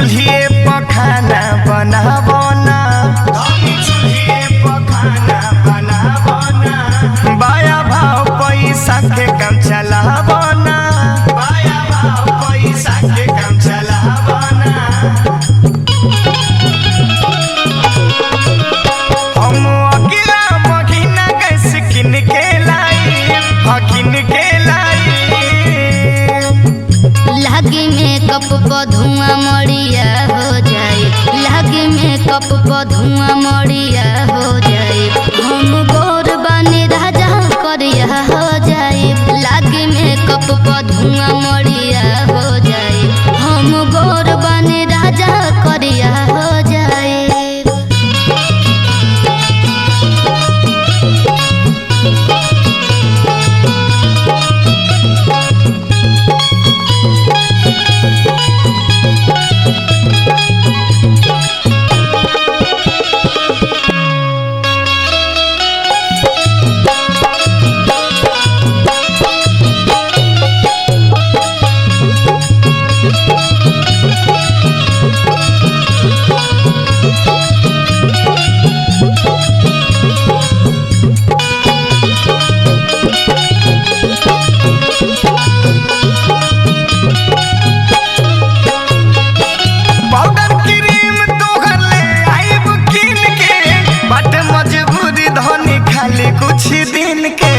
चूल्हे पर खाना बनावना, धनी चूल्हे पर खाना बनावना, बाया भाव पैसा के काम चलावना, बाया भाव पैसा के काम चलावना। हम अकेला महीना कैसे किन के लाई, किन के लाई। लागी मेकअप पर धुआं मड़िया हो जाए, लागी मेकअप पर धुआं मड़िया हो जाए, हम गोर बने राजा करिया हो जाए। लागी मेकअप पर धुआं मड़िया हो जाए, हम गोर बने राजा करिया हो जाए। कुछ दिन के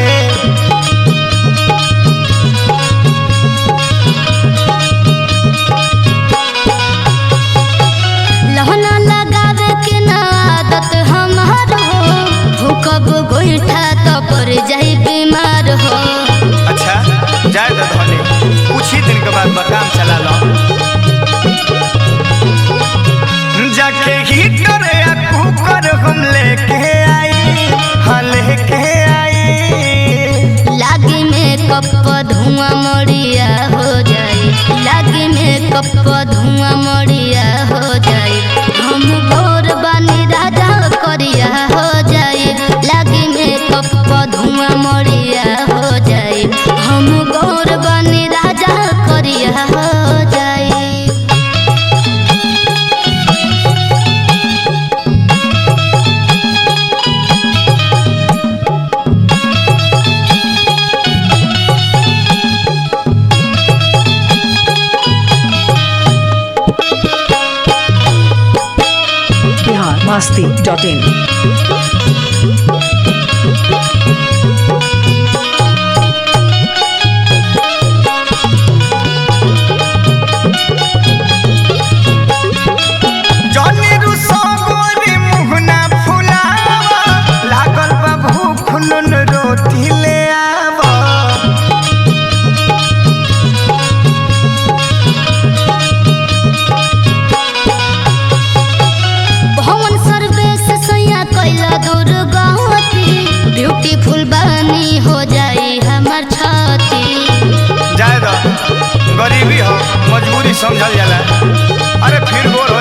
लहना लगावे के ना आदत हमार हो, भूकब गोईठा तो पर जाई बीमार हो। अच्छा जाए तो धनी कुछ ही दिन के बाद बकाम चला लो, जाके हीटर या कुकर हम लेके आई, हाँ लेके आई। लागी मेकअप पर धुआं मड़िया हो जाए, लागी मेकअप पर धुआं मड़िया हो जाए, हम गोर बनी राजा करिया हो जाए। लागी मेकअप पर धुआं मड़िया हो जाए, हम गोर बनी राजा करिया हो जाए। masti.in जनी रुसो गोरी मुहना फुलावा, लागल बा भूख नून रोटी ले आवा। भवन सर्वेश सैया कैला दुर्गति, ब्यूटीफुल बानी हो जाए हमार छाती। जाए दो गरीबी हो मजबूरी समझल जाला, अरे फिर बोल